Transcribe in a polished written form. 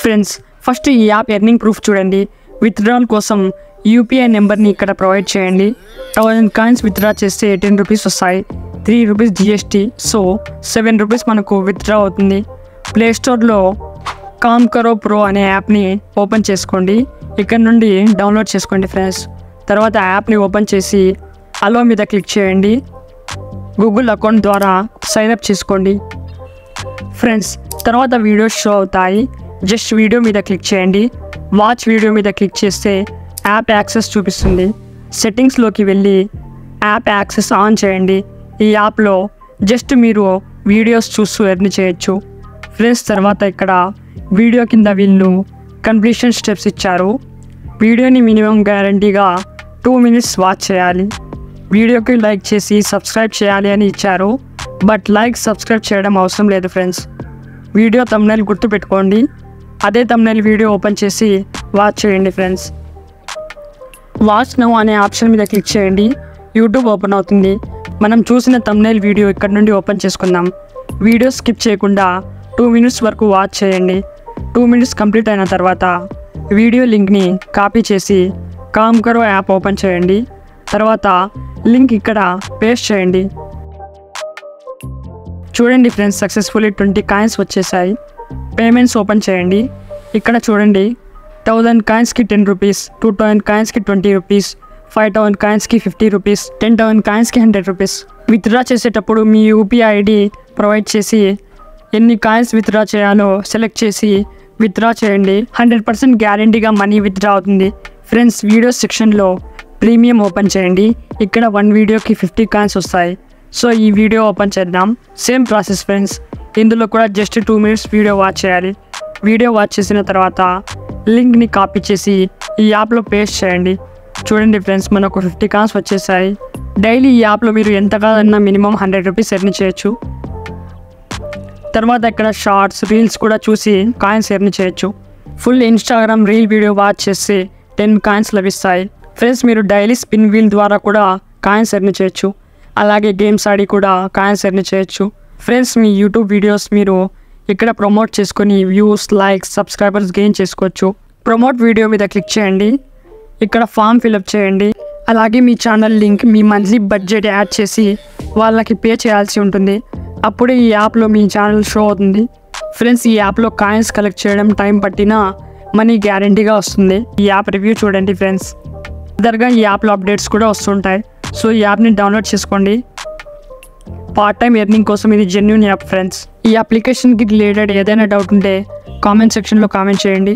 Friends first ఈ app earning proof చూడండి. Withdrawal కోసం యూపీఐ నెంబర్ని ఇక్కడ ప్రొవైడ్ చేయండి. 1000 కాయిన్స్ విత్డ్రా చేస్తే 10 రూపీస్ వస్తాయి, 3 రూపీస్ జిఎస్టీ. సో 7 రూపీస్ మనకు విత్డ్రా అవుతుంది. ప్లేస్టోర్లో కామ్ కరో ప్రో అనే యాప్ని ఓపెన్ చేసుకోండి. ఇక్కడ నుండి డౌన్లోడ్ చేసుకోండి ఫ్రెండ్స్. తర్వాత యాప్ని ఓపెన్ చేసి అలో మీద క్లిక్ చేయండి. గూగుల్ అకౌంట్ ద్వారా సైన్అప్ చేసుకోండి ఫ్రెండ్స్. తర్వాత వీడియోస్ షో అవుతాయి. జస్ట్ వీడియో మీద క్లిక్ చేయండి. వాచ్ వీడియో మీద క్లిక్ చేస్తే యాప్ యాక్సెస్ చూపిస్తుంది. సెట్టింగ్స్లోకి వెళ్ళి యాప్ యాక్సెస్ ఆన్ చేయండి. ఈ యాప్లో జస్ట్ మీరు వీడియోస్ చూస్తూ ఎర్న్ చేయొచ్చు ఫ్రెండ్స్. తర్వాత ఇక్కడ వీడియో కింద వీళ్ళు కంప్లీషన్ స్టెప్స్ ఇచ్చారు. వీడియోని మినిమం గ్యారంటీగా 2 మినిట్స్ వాచ్ చేయాలి. వీడియోకి లైక్ చేసి సబ్స్క్రైబ్ చేయాలి అని ఇచ్చారు. బట్ లైక్ సబ్స్క్రైబ్ చేయడం అవసరం లేదు ఫ్రెండ్స్. వీడియో థంబ్నెయిల్ గుర్తుపెట్టుకోండి. అదే థంబ్నెయిల్ వీడియో ఓపెన్ చేసి వాచ్ చేయండి ఫ్రెండ్స్. వాచ్ నౌ అనే ఆప్షన్ మీద క్లిక్ చేయండి. యూట్యూబ్ ఓపెన్ అవుతుంది. మనం చూసిన థంబ్నెయిల్ వీడియో ఇక్కడ నుండి ఓపెన్ చేసుకుందాం. వీడియో స్కిప్ చేయకుండా 2 మినిట్స్ వరకు వాచ్ చేయండి. 2 మినిట్స్ కంప్లీట్ అయిన తర్వాత వీడియో లింక్ని కాపీ చేసి కామ్ కరో యాప్ ఓపెన్ చేయండి. తర్వాత లింక్ ఇక్కడ పేస్ట్ చేయండి. చూడండి ఫ్రెండ్స్, సక్సెస్ఫుల్లీ 20 కాయిన్స్ వచ్చేసాయి. పేమెంట్స్ ఓపెన్ చేయండి. ఇక్కడ చూడండి 1000 కాయిన్స్కి 10 rupees, 2000 కాయిన్స్కి 20 rupees, 5000 కాయిన్స్కి 50 rupees, 10,000 కాయిన్స్కి 100 rupees. Withdraw చేసేటప్పుడు మీ యూపీఐ ఐడి ప్రొవైడ్ చేసి ఎన్ని కాయిన్స్ విత్డ్రా చేయాలో సెలెక్ట్ చేసి విత్డ్రా చేయండి. 100% గ్యారంటీగా మనీ విత్డ్రా అవుతుంది ఫ్రెండ్స్. వీడియో సెక్షన్లో ప్రీమియం ఓపెన్ చేయండి. ఇక్కడ 1 వీడియోకి 50 కాయిన్స్ వస్తాయి. సో ఈ వీడియో ఓపెన్ చేద్దాం. Same process friends. ఇందులో కూడా జస్ట్ 2 మినిట్స్ వీడియో వాచ్ చేయాలి. వీడియో వాచ్ చేసిన తర్వాత లింక్ని కాపీ చేసి ఈ యాప్లో పేస్ట్ చేయండి. చూడండి ఫ్రెండ్స్, మనకు 50 కాయిన్స్ వచ్చేసాయి. డైలీ ఈ యాప్లో మీరు ఎంత కాదన్నా మినిమం 100 రూపీస్ ఎర్న్ చేయొచ్చు. తర్వాత ఇక్కడ షార్ట్స్, రీల్స్ కూడా చూసి కాయిన్స్ ఎర్న్ చేయొచ్చు. Full Instagram reel video watch చేసి 10 కాయిన్స్ లభిస్తాయి ఫ్రెండ్స్. మీరు డైలీ స్పిన్ వీల్ ద్వారా కూడా కాయిన్స్ ఎర్న్ చేయొచ్చు. అలాగే గేమ్స్ ఆడి కూడా కాయిన్స్ ఎర్న్ చేయొచ్చు ఫ్రెండ్స్. మీ యూట్యూబ్ వీడియోస్ మీరు ఇక్కడ ప్రమోట్ చేసుకొని వ్యూస్, లైక్స్, సబ్స్క్రైబర్స్ గెయిన్ చేసుకోవచ్చు. ప్రమోట్ వీడియో మీద క్లిక్ చేయండి. ఇక్కడ ఫామ్ ఫిలప్ చేయండి. అలాగే మీ ఛానల్ లింక్, మీ మంత్లీ బడ్జెట్ యాడ్ చేసి వాళ్ళకి పే చేయాల్సి ఉంటుంది. అప్పుడే ఈ యాప్లో మీ ఛానల్ షో అవుతుంది ఫ్రెండ్స్. ఈ యాప్లో కాయిన్స్ కలెక్ట్ చేయడం టైం పట్టినా మనీ గ్యారంటీగా వస్తుంది. ఈ యాప్ రివ్యూ చూడండి ఫ్రెండ్స్. అదర్గా ఈ యాప్లో అప్డేట్స్ కూడా వస్తుంటాయి. సో ఈ యాప్ని డౌన్లోడ్ చేసుకోండి. పార్ట్ టైం ఎర్నింగ్ కోసం ఇది జెన్యూన్ యాప్ ఫ్రెండ్స్. ఈ అప్లికేషన్కి రిలేటెడ్ ఏదైనా డౌట్ ఉంటే కామెంట్ సెక్షన్లో కామెంట్ చేయండి.